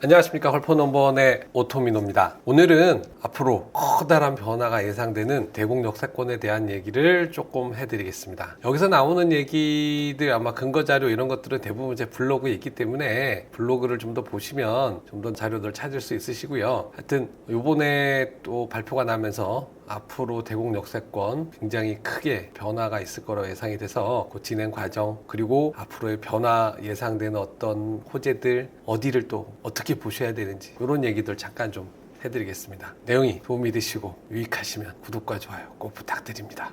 안녕하십니까. 헐포넘버원의 오토미노입니다. 오늘은 앞으로 커다란 변화가 예상되는 대공역세권에 대한 얘기를 조금 해드리겠습니다. 여기서 나오는 얘기들 아마 근거자료 이런 것들은 대부분 제 블로그에 있기 때문에 블로그를 좀 더 보시면 좀 더 자료들 찾을 수 있으시고요. 하여튼 요번에 또 발표가 나면서 앞으로 대공역세권 굉장히 크게 변화가 있을 거로 예상이 돼서 그 진행 과정 그리고 앞으로의 변화 예상되는 어떤 호재들 어디를 또 어떻게 보셔야 되는지 이런 얘기들 잠깐 좀 해드리겠습니다. 내용이 도움이 되시고 유익하시면 구독과 좋아요 꼭 부탁드립니다.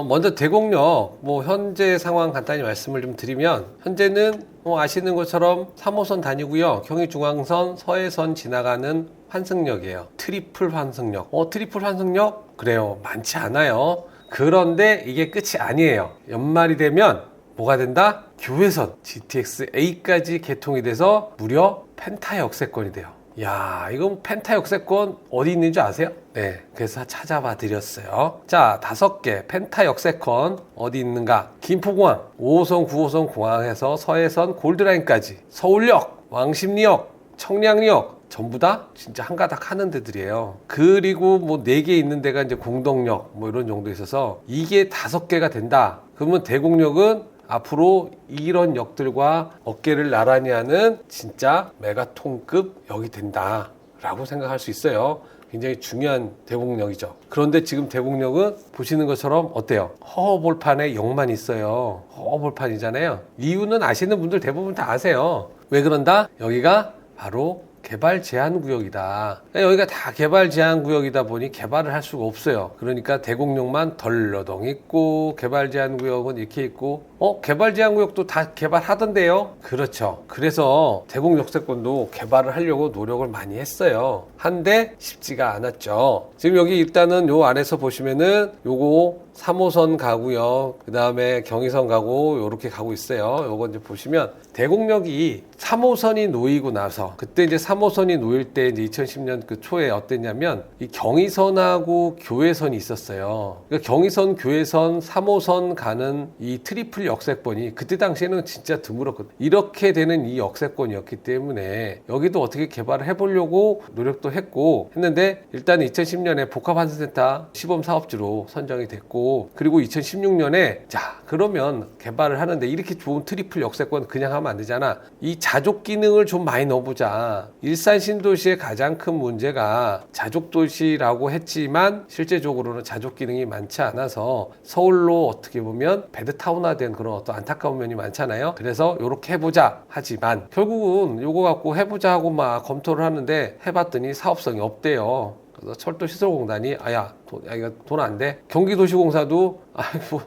먼저 대공역 현재 상황 간단히 말씀을 좀 드리면 현재는 아시는 것처럼 3호선 다니고요. 경의중앙선 서해선 지나가는 환승역이에요. 트리플 환승역. 트리플 환승역? 그래요. 많지 않아요. 그런데 이게 끝이 아니에요. 연말이 되면 뭐가 된다? 교외선 GTX-A까지 개통이 돼서 무려 펜타 역세권이 돼요. 야, 이건 펜타 역세권 어디 있는지 아세요? 네, 그래서 찾아봐 드렸어요. 자, 5개 펜타 역세권 어디 있는가? 김포공항, 5호선, 9호선 공항에서 서해선 골드라인까지, 서울역, 왕십리역, 청량리역 전부 다 진짜 한 가닥 하는 데들이에요. 그리고 4개 있는 데가 이제 공덕역 이런 정도 있어서 이게 5개가 된다. 그러면 대공역은 앞으로 이런 역들과 어깨를 나란히 하는 진짜 메가톤급 역이 된다 라고 생각할 수 있어요. 굉장히 중요한 대공역이죠. 그런데 지금 대공역은 보시는 것처럼 어때요? 허허벌판에 역만 있어요. 허허벌판이잖아요. 이유는 아시는 분들 대부분 다 아세요. 왜 그런다? 여기가 바로 개발 제한 구역이다. 여기가 다 개발 제한 구역이다 보니 개발을 할 수가 없어요. 그러니까 대공역만 덜러덩 있고 개발 제한 구역은 이렇게 있고 개발 제한 구역도 다 개발하던데요. 그렇죠. 그래서 대공역세권도 개발을 하려고 노력을 많이 했어요. 한데 쉽지가 않았죠. 지금 여기 일단은 요 안에서 보시면은 요거 3호선 가고요. 그 다음에 경의선 가고 요렇게 가고 있어요. 요거 이제 보시면 대공역이 3호선이 놓이고 나서 그때 이제 3호선이 놓일 때 이제 2010년 그 초에 어땠냐면 이 경의선하고 교외선이 있었어요. 그러니까 경의선, 교외선, 3호선 가는 이 트리플 역세권이 그때 당시에는 진짜 드물었거든요. 이렇게 되는 이 역세권이었기 때문에 여기도 어떻게 개발을 해보려고 노력도 했고 했는데 일단 2010년에 복합환승센터 시범사업지로 선정이 됐고 그리고 2016년에 자 그러면 개발을 하는데 이렇게 좋은 트리플 역세권 그냥 하면 안 되잖아. 이 자족 기능을 좀 많이 넣어보자. 일산 신도시의 가장 큰 문제가 자족도시라고 했지만 실제적으로는 자족 기능이 많지 않아서 서울로 어떻게 보면 배드타운화된 그런 어떤 안타까운 면이 많잖아요. 그래서 이렇게 해보자 하지만 결국은 요거 갖고 해보자 하고 막 검토를 하는데 해봤더니 사업성이 없대요. 그래서 철도시설공단이 이거 돈 안 돼. 경기도시공사도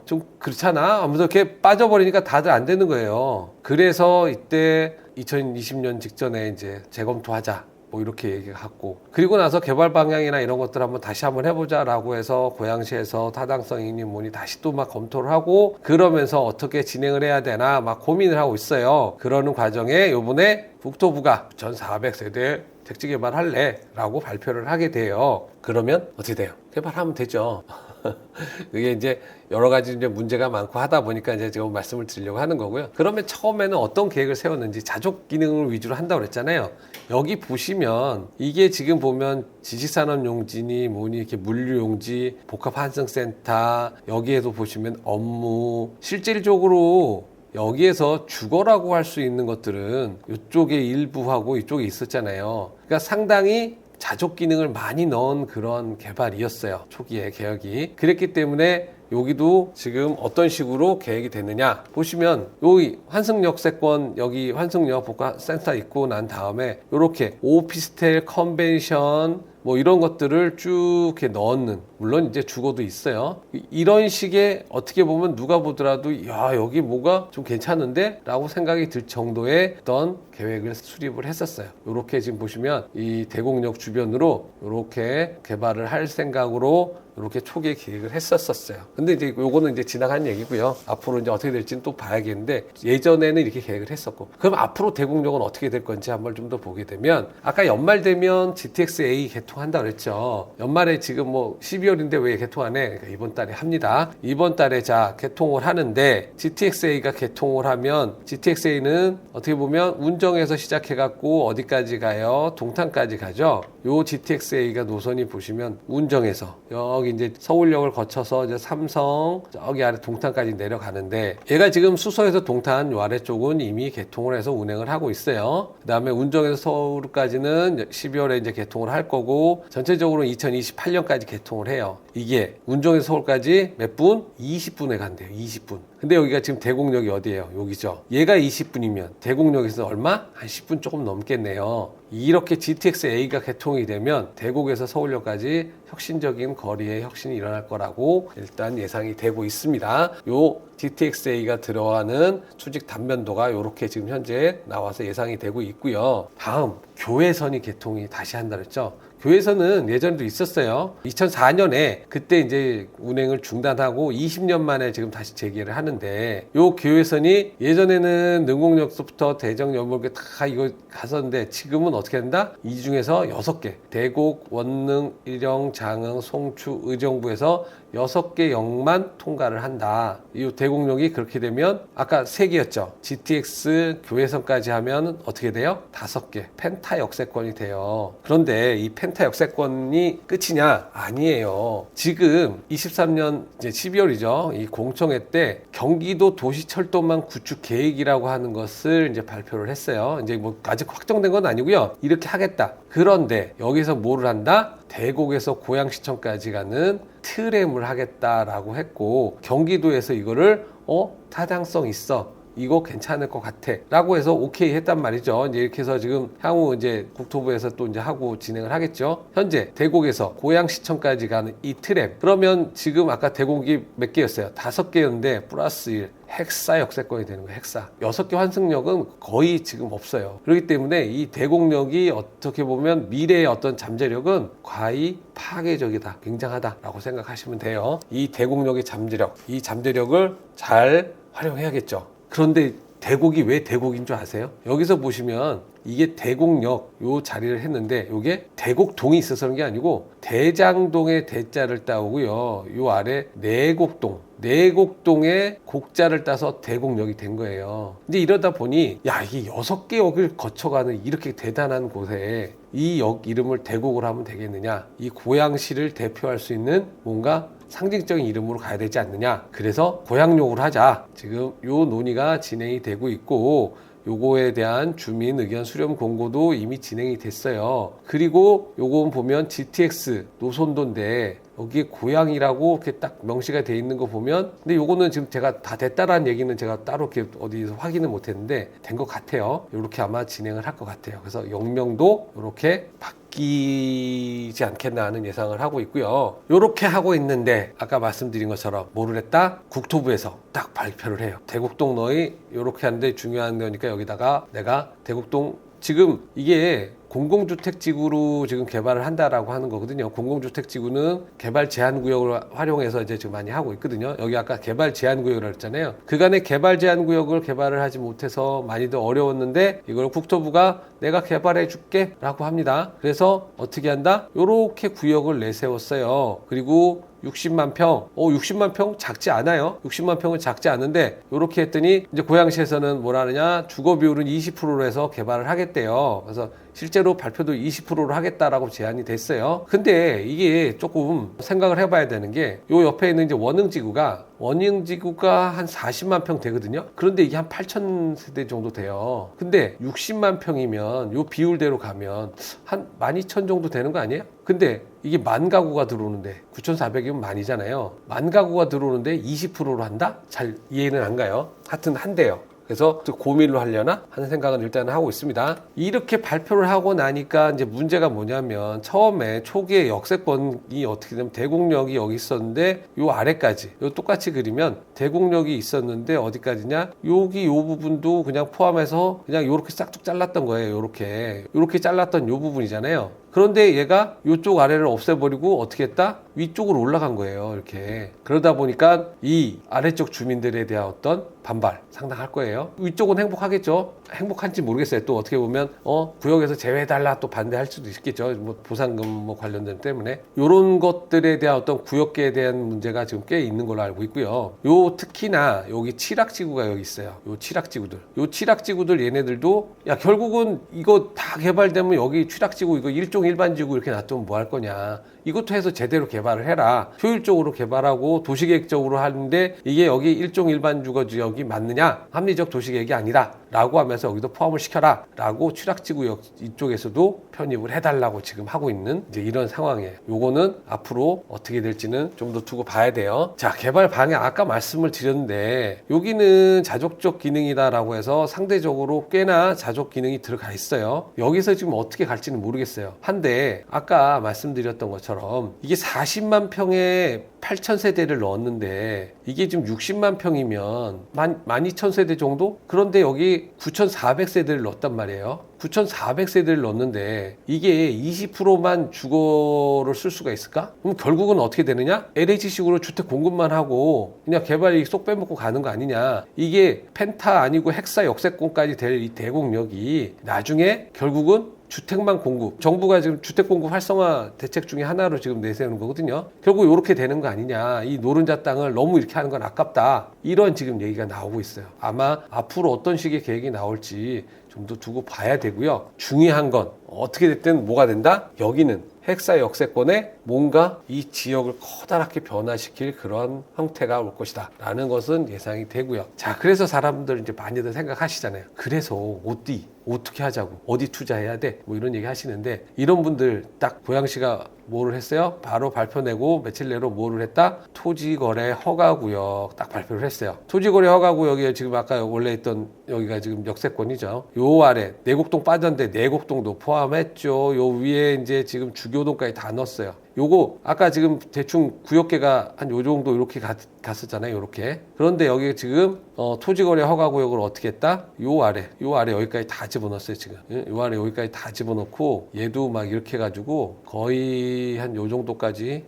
좀 그렇잖아 하면서 이렇게 빠져버리니까 다들 안 되는 거예요. 그래서 이때 2020년 직전에 이제 재검토하자 이렇게 얘기하고 그리고 나서 개발 방향이나 이런 것들 다시 한번 해보자라고 해서 고양시에서 타당성이니 뭐니 다시 또 막 검토를 하고 그러면서 어떻게 진행을 해야 되나 막 고민을 하고 있어요. 그러는 과정에 요번에 국토부가 1400세대 택지 개발할래 라고 발표를 하게 돼요. 그러면 어떻게 돼요? 개발하면 되죠. 그게 이제 여러 가지 이제 문제가 많고 하다 보니까 이제 제가 말씀을 드리려고 하는 거고요. 그러면 처음에는 어떤 계획을 세웠는지 자족 기능을 위주로 한다고 그랬잖아요. 여기 보시면 이게 지금 보면 지식산업용지니 뭐니 이렇게 물류용지, 복합환승센터 여기에도 보시면 업무 실질적으로 여기에서 주거라고 할 수 있는 것들은 이쪽에 일부하고 이쪽에 있었잖아요. 그러니까 상당히 자족 기능을 많이 넣은 그런 개발이었어요. 초기에 계획이. 그랬기 때문에 여기도 지금 어떤 식으로 계획이 됐느냐 보시면 여기 환승역세권 여기 환승역 복합센터 있고 난 다음에 이렇게 오피스텔 컨벤션 이런 것들을 쭉 이렇게 넣는 물론 이제 주거도 있어요. 이런 식의 어떻게 보면 누가 보더라도 야 여기 뭐가 좀 괜찮은데 라고 생각이 들 정도의 어떤 계획을 수립을 했었어요. 이렇게 지금 보시면 이 대공역 주변으로 이렇게 개발을 할 생각으로 이렇게 초기에 계획을 했었어요. 근데 이제 요거는 이제 지나간 얘기고요. 앞으로 이제 어떻게 될지는 또 봐야겠는데 예전에는 이렇게 계획을 했었고 그럼 앞으로 대공역은 어떻게 될 건지 한번 좀 더 보게 되면 아까 연말 되면 GTX-A 개통 개통한다 그랬죠. 연말에 지금 뭐 12월인데 왜 개통 안 해? 그러니까 이번 달에 합니다. 이번 달에 자 개통을 하는데 GTX-A가 개통을 하면 GTX-A는 어떻게 보면 운정에서 시작해갖고 어디까지 가요? 동탄까지 가죠. 요 GTX-A가 노선이 보시면 운정에서 여기 이제 서울역을 거쳐서 이제 삼성 저기 아래 동탄까지 내려가는데 얘가 지금 수서에서 동탄 요 아래쪽은 이미 개통을 해서 운행을 하고 있어요. 그 다음에 운정에서 서울까지는 12월에 이제 개통을 할 거고 전체적으로 2028년까지 개통을 해요. 이게 운정에서 서울까지 몇 분? 20분에 간대요. 20분. 근데 여기가 지금 대곡역이 어디예요? 여기죠. 얘가 20분이면 대곡역에서 얼마? 한 10분 조금 넘겠네요. 이렇게 GTX-A가 개통이 되면 대곡에서 서울역까지 혁신적인 거리의 혁신이 일어날 거라고 일단 예상이 되고 있습니다. 요 GTX-A가 들어가는 수직 단면도가 이렇게 지금 현재 나와서 예상이 되고 있고요. 다음 교외선이 개통이 다시 한다 그랬죠. 교외선은 예전에도 있었어요. 2004년에 그때 이제 운행을 중단하고 20년 만에 지금 다시 재개를 하는데 요 교외선이 예전에는 능곡역서부터 대정 연목에 다 이거 갔었는데 지금은 어떻게 한다? 이 중에서 6개 대곡, 원능, 일영, 장흥, 송추, 의정부에서 6개 역만 통과를 한다. 이 대곡역이 그렇게 되면 아까 3개였죠. GTX 교외선까지 하면 어떻게 돼요? 5개 펜타 역세권이 돼요. 그런데 이 펜타 역세권이 끝이냐? 아니에요. 지금 23년 이제 12월이죠. 이 공청회 때 경기도 도시철도망 구축 계획이라고 하는 것을 이제 발표를 했어요. 이제 뭐 아직 확정된 건 아니고요. 이렇게 하겠다. 그런데 여기서 뭐를 한다? 대곡에서 고양시청까지 가는 트램을 하겠다라고 했고 경기도에서 이거를 타당성 있어. 이거 괜찮을 것 같아 라고 해서 오케이 했단 말이죠. 이제 이렇게 해서 지금 향후 이제 국토부에서 또 이제 하고 진행을 하겠죠. 현재 대곡에서 고양시청까지 가는 이 트램 그러면 지금 아까 대곡이 몇 개였어요? 5개였는데 플러스 1 헥사 역세권이 되는 거예요. 헥사 6개 환승역은 거의 지금 없어요. 그렇기 때문에 이 대곡역이 어떻게 보면 미래의 어떤 잠재력은 과히 파괴적이다, 굉장하다라고 생각하시면 돼요. 이 대곡역의 잠재력, 이 잠재력을 잘 활용해야겠죠. 그런데 대곡이 왜 대곡인 줄 아세요? 여기서 보시면 이게 대곡역 요 자리를 했는데 이게 대곡동이 있어서 그런 게 아니고 대장동의 대자를 따오고요. 요 아래 내곡동에 곡자를 따서 대곡역이 된 거예요. 근데 이러다 보니 야 이게 6개 역을 거쳐가는 이렇게 대단한 곳에 이 역 이름을 대곡으로 하면 되겠느냐. 이 고양시를 대표할 수 있는 뭔가 상징적인 이름으로 가야 되지 않느냐. 그래서 고양역으로 하자. 지금 요 논의가 진행이 되고 있고 요거에 대한 주민 의견 수렴 공고도 이미 진행이 됐어요. 그리고 요건 보면 GTX 노선도인데 여기에 고양이라고 이렇게 딱 명시가 돼 있는 거 보면 근데 요거는 지금 제가 다 됐다라는 얘기는 제가 따로 이렇게 어디서 확인을 못 했는데 된 것 같아요. 요렇게 아마 진행을 할 것 같아요. 그래서 역명도 요렇게 바뀌지 않겠나 하는 예상을 하고 있고요. 요렇게 하고 있는데 아까 말씀드린 것처럼 뭐를 했다? 국토부에서 딱 발표를 해요. 대곡동 너희 요렇게 하는데 중요한 거니까 여기다가 내가 대곡동 지금 이게 공공주택지구로 지금 개발을 한다라고 하는 거거든요. 공공주택지구는 개발 제한구역을 활용해서 이제 지금 많이 하고 있거든요. 여기 아까 개발 제한구역이라고 했잖아요. 그간에 개발 제한구역을 개발을 하지 못해서 많이들 어려웠는데 이걸 국토부가 내가 개발해 줄게 라고 합니다. 그래서 어떻게 한다? 요렇게 구역을 내세웠어요. 그리고 60만 평. 60만 평 작지 않아요. 60만 평은 작지 않은데 요렇게 했더니 이제 고양시에서는 뭐라 하느냐? 주거 비율은 20%로 해서 개발을 하겠대요. 그래서 실제로 발표도 20%로 하겠다라고 제안이 됐어요. 근데 이게 조금 생각을 해봐야 되는 게 요 옆에 있는 이제 원흥지구가 한 40만 평 되거든요. 그런데 이게 한 8천 세대 정도 돼요. 근데 60만 평이면 요 비율대로 가면 한 12,000 정도 되는 거 아니에요? 근데 이게 만 가구가 들어오는데 9,400이면 만이잖아요. 만 가구가 들어오는데 20%로 한다? 잘 이해는 안 가요. 하여튼 한대요. 그래서 고민을 하려나 하는 생각은 일단 하고 있습니다. 이렇게 발표를 하고 나니까 이제 문제가 뭐냐면 처음에 초기에 역세권이 어떻게 되면 대곡역이 여기 있었는데 요 아래까지 요 똑같이 그리면 대곡역이 있었는데 어디까지냐 여기 요 부분도 그냥 포함해서 그냥 요렇게 싹둑 잘랐던 거예요. 요렇게 잘랐던 요 부분이잖아요. 그런데 얘가 이쪽 아래를 없애버리고 어떻게 했다? 위쪽으로 올라간 거예요. 이렇게. 그러다 보니까 이 아래쪽 주민들에 대한 어떤 반발 상당할 거예요. 위쪽은 행복하겠죠. 행복한지 모르겠어요. 또 어떻게 보면 구역에서 제외해달라 또 반대할 수도 있겠죠. 뭐 보상금 뭐 관련된 때문에 이런 것들에 대한 어떤 구역계에 대한 문제가 지금 꽤 있는 걸로 알고 있고요. 요 특히나 여기 칠학지구가 여기 있어요. 요 칠학지구들 얘네들도 야 결국은 이거 다 개발되면 여기 칠학지구 이거 일종 일반지구 이렇게 놔두면 뭐 할 거냐. 이것도 해서 제대로 개발을 해라. 효율적으로 개발하고 도시계획적으로 하는데 이게 여기 일종 일반 주거 지역이 맞느냐? 합리적 도시계획이 아니라 라고 하면서 여기도 포함을 시켜라 라고 취락지구역 이쪽에서도 편입을 해달라고 지금 하고 있는 이제 이런 상황이에요. 요거는 앞으로 어떻게 될지는 좀 더 두고 봐야 돼요. 자, 개발 방향 아까 말씀을 드렸는데 여기는 자족적 기능이다라고 해서 상대적으로 꽤나 자족 기능이 들어가 있어요. 여기서 지금 어떻게 갈지는 모르겠어요. 한데 아까 말씀드렸던 것처럼 이게 40만 평에 8,000세대를 넣었는데 이게 지금 60만 평이면 12,000세대 정도? 그런데 여기 9,400세대를 넣었단 말이에요. 9,400세대를 넣었는데 이게 20%만 주거를 쓸 수가 있을까? 그럼 결국은 어떻게 되느냐? LH식으로 주택 공급만 하고 그냥 개발이 쏙 빼먹고 가는 거 아니냐? 이게 펜타 아니고 헥사 역세권까지 될 이 대공력이 나중에 결국은 주택만 공급, 정부가 지금 주택 공급 활성화 대책 중에 하나로 지금 내세우는 거거든요. 결국 이렇게 되는 거 아니냐. 이 노른자 땅을 너무 이렇게 하는 건 아깝다. 이런 지금 얘기가 나오고 있어요. 아마 앞으로 어떤 식의 계획이 나올지 좀 더 두고 봐야 되고요. 중요한 건 어떻게 됐든 뭐가 된다? 여기는 헥사 역세권에 뭔가 이 지역을 커다랗게 변화시킬 그런 형태가 올 것이다 라는 것은 예상이 되고요. 자, 그래서 사람들 이제 많이들 생각하시잖아요. 그래서 어떻게 하자고, 어디 투자해야 돼, 뭐 이런 얘기 하시는데 이런 분들 딱 고양시가 뭐를 했어요? 바로 발표 내고 며칠 내로 뭐를 했다? 토지거래 허가구역 딱 발표를 했어요. 토지거래 허가구역이 지금 아까 원래 있던 여기가 지금 역세권이죠. 요 아래 내곡동 빠졌는데 내곡동도 포함했죠. 요 위에 이제 지금 주교동까지 다 넣었어요. 요거 아까 지금 대충 구역계가 한 요 정도 이렇게 갔었잖아요. 이렇게. 그런데 여기 지금 토지거래 허가구역을 어떻게 했다? 요 아래 여기까지 다 집어넣었어요. 지금 요 아래 여기까지 다 집어넣고 얘도 막 이렇게 해가지고 거의 한 요 정도까지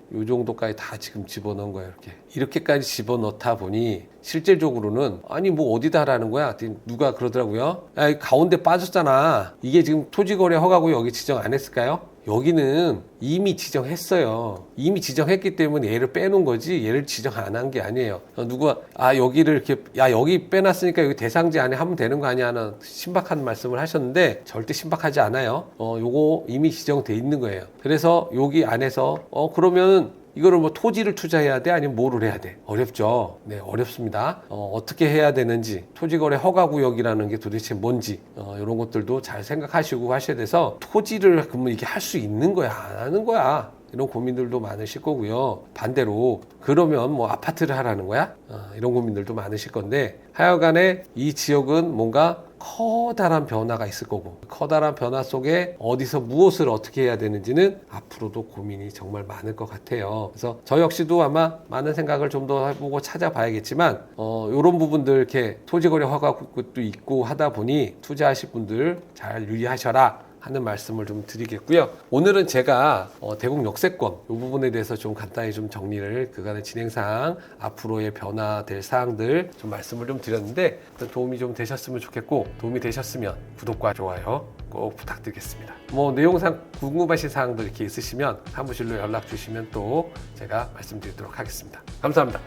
다 지금 집어넣은 거예요. 이렇게까지 집어넣다 보니 실질적으로는 아니 뭐 어디다라는 거야? 누가 그러더라고요. 야, 가운데 빠졌잖아. 이게 지금 토지거래 허가구역 여기 지정 안 했을까요? 여기는 이미 지정했어요. 이미 지정했기 때문에 얘를 빼놓은 거지 얘를 지정 안 한 게 아니에요. 누가 여기를 이렇게 여기 빼놨으니까 여기 대상지 안에 하면 되는 거 아니야 하는 신박한 말씀을 하셨는데 절대 신박하지 않아요. 요거 이미 지정돼 있는 거예요. 그래서 여기 안에서 그러면 이거를 뭐 토지를 투자해야 돼? 아니면 뭐를 해야 돼? 어렵죠. 네, 어렵습니다. 어떻게 해야 되는지, 토지거래 허가구역이라는 게 도대체 뭔지, 이런 것들도 잘 생각하시고 하셔야 돼서 토지를 그러면 이게 할 수 있는 거야? 안 하는 거야? 이런 고민들도 많으실 거고요. 반대로 그러면 뭐 아파트를 하라는 거야? 이런 고민들도 많으실 건데 하여간에 이 지역은 뭔가 커다란 변화가 있을 거고 커다란 변화 속에 어디서 무엇을 어떻게 해야 되는지는 앞으로도 고민이 정말 많을 것 같아요. 그래서 저 역시도 아마 많은 생각을 좀 더 해보고 찾아봐야겠지만 이런 부분들 이렇게 토지거래 허가도 있고 하다 보니 투자하실 분들 잘 유의하셔라 하는 말씀을 좀 드리겠고요. 오늘은 제가 대곡 역세권 이 부분에 대해서 좀 간단히 좀 정리를 그간의 진행사항 앞으로의 변화될 사항들 좀 말씀을 좀 드렸는데 도움이 좀 되셨으면 좋겠고 도움이 되셨으면 구독과 좋아요 꼭 부탁드리겠습니다. 뭐 내용상 궁금하신 사항들 이렇게 있으시면 사무실로 연락 주시면 또 제가 말씀드리도록 하겠습니다. 감사합니다.